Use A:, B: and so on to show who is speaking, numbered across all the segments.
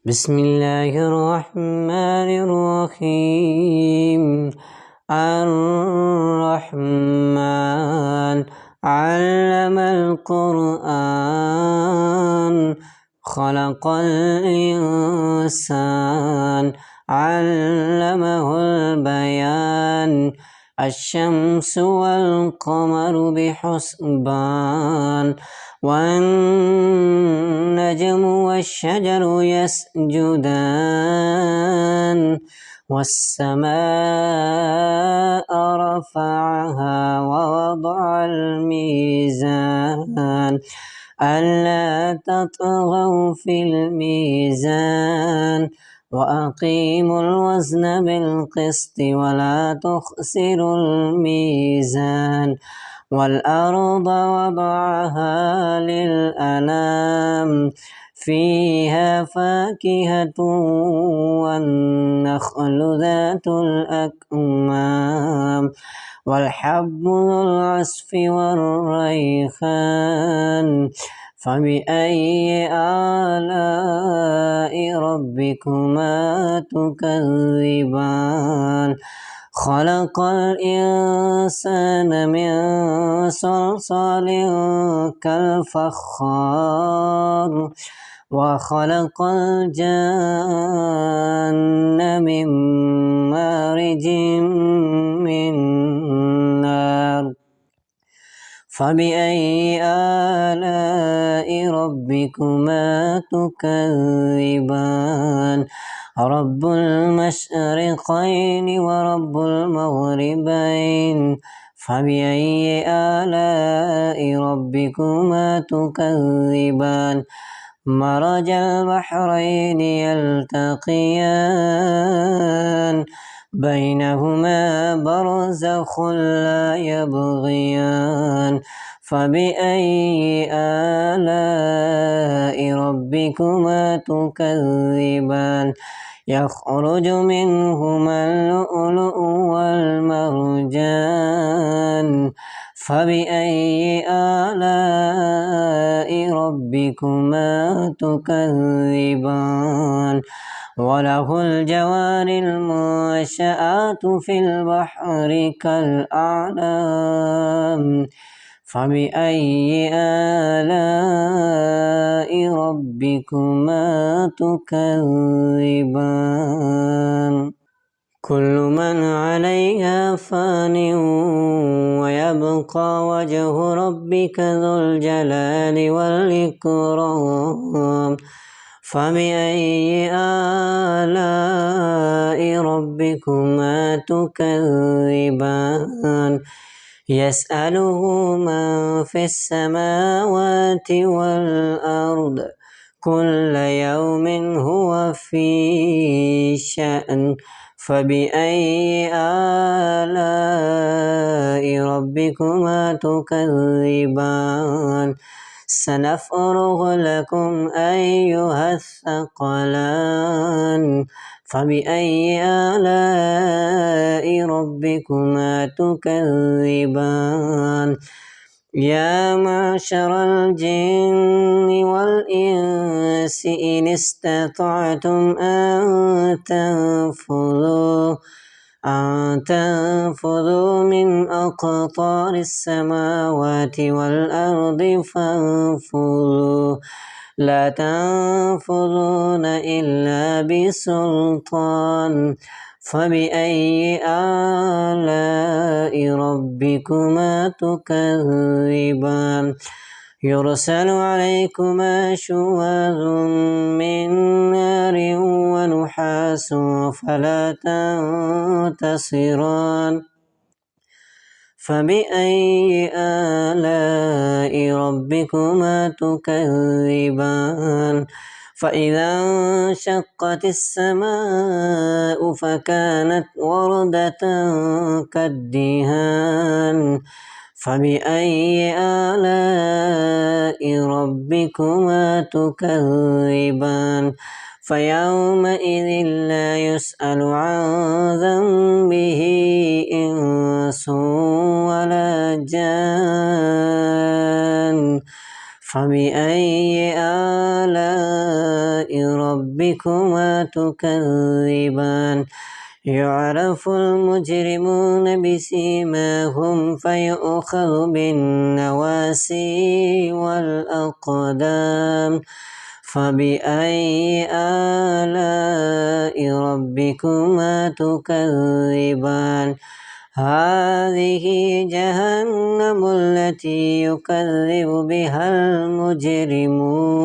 A: بسم الله الرحمن الرحيم. الرحمن علم القرآن خلق الإنسان علمه البيان الشمس والقمر بحسبان والنجم والشجر يسجدان والسماء رفعها ووضع الميزان ألا تطغوا في الميزان وأقيموا الوزن بالقسط ولا تخسروا الميزان والأرض وضعها للأنام فيها فاكهة والنخل ذات الأكمام والحب ذو العصف والريحان فبأي آلاء ربكما تكذبان خلق الإنسان من صلصال كالفخار وخلق الجن من مارج من نار فبأي آلاء ربكما تكذبان رب المشرقين ورب المغربين فبأي آلاء ربكما تكذبان مرج البحرين يلتقيان بينهما برزخ لا يبغيان فبأي آلاء ربكما تكذبان يخرج منهما اللؤلؤ والمرجان فبأي آلاء ربكما تكذبان وله الجوار المنشآت في البحر كالأعلام فبأي آلاء ربكما تكذبان كل من عليها فان ويبقى وجه ربك ذو الجلال والإكرام فبأي آلاء ربكما تكذبان يسأله من في السماوات والأرض كل يوم هو في شأن فبأي آلاء ربكما تكذبان سنفرغ لكم أيها الثقلان فبأي آلاء ربكما تكذبان يا معشر الجن والإنس إن استطعتم أن تنفذوا من أقطار السماوات والأرض فانفذوا لا تنفذون إلا بسلطان فبأي آلاء ربكما تكذبان يرسل عليكما شواظ من نار ونحاس فلا تنتصران فبأي آلاء ربكما تكذبان فإذا انشقت السماء فكانت وردة كالدهان فبأي آلاء ربكما تكذبان فيومئذ لا يسأل عن ذنبه إنس ولا جان فبأي آلاء ربكما تكذبان يعرف المجرمون بسيماهم فيؤخذ بالنواسي والأقدام فبأي آلاء ربكما تكذبان هذه جهنم التي يكذب بها المجرمون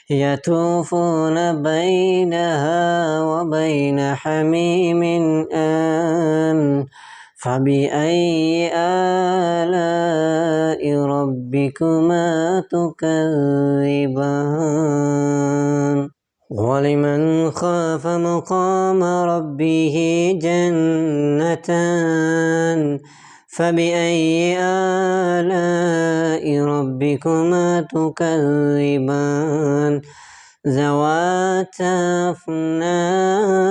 A: يطوفون بينها وبين حميم آن فبأي آلاء ربكما تكذبان ولمن خاف مقام ربه جنتان فبأي آلاء ربكما تكذبان ذواتا أفنان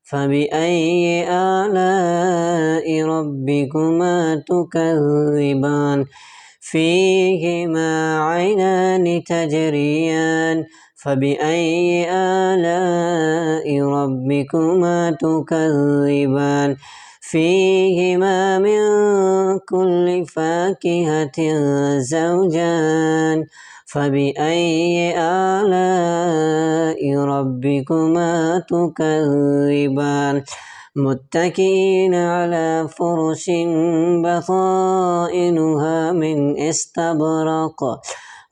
A: فبأي آلاء ربكما تكذبان فيهما عينان تجريان فبأي آلاء ربكما تكذبان فيهما من كل فاكهة زوجان فبأي آلاء ربكما تكذبان متكئين على فرش بطائنها من استبرق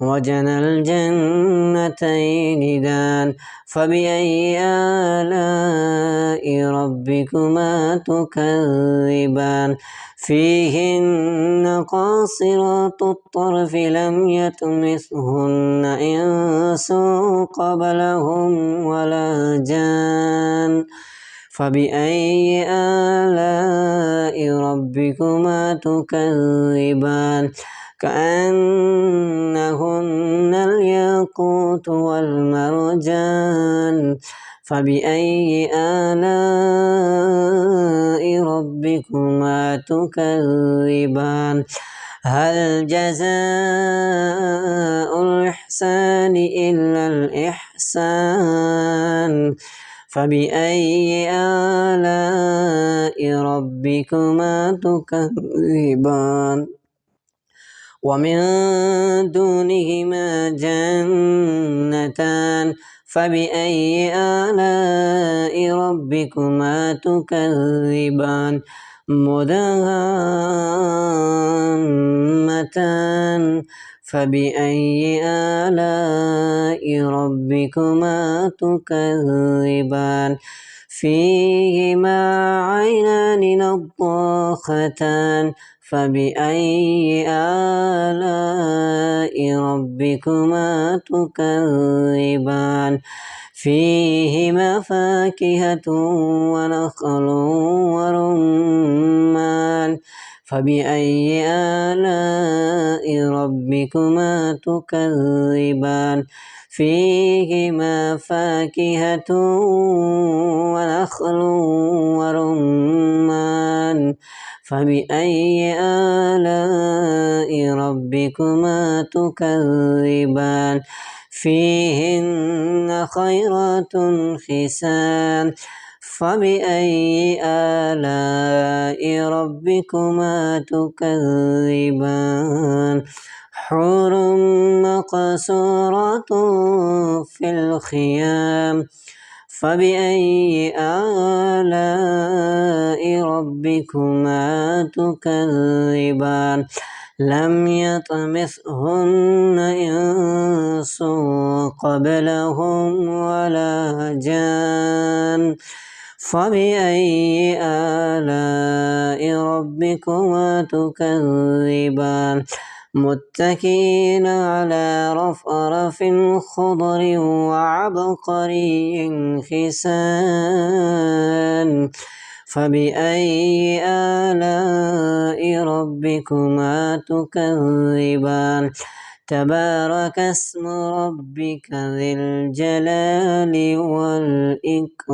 A: وجنى الجنتين دان فبأي آلاء ربكما تكذبان فيهن قاصرات الطرف لم يطمثهن إنس قبلهم ولا جان فبأي آلاء ربكما تكذبان كأنهن الياقوت والمرجان فبأي آلاء ربكما تكذبان هل جزاء الإحسان إلا الإحسان فبأي آلاء ربكما تكذبان ومن دونهما جنتان فبأي آلاء ربكما تكذبان مدهامتان فبأي آلاء ربكما تكذبان فيهما عينان نضاختان فبأي آلاء ربكما تكذبان فيهما فاكهة ونخل ورمان فبأي آلاء ربكما تكذبان فيهما فاكهة ونخل ورمان فبأي آلاء ربكما تكذبان فيهن خيرات حسان فبأي آلاء ربكما تكذبان حور مقصورات في الخيام فبأي آلاء ربكما تكذبان لم يطمثهن إنس قبلهم ولا جان فبأي آلاء ربكما تكذبان متكئين على رفرف خضر وعبقري حسان فبأي آلاء ربكما تكذبان تبارك اسم ربك ذي الجلال والإكرام.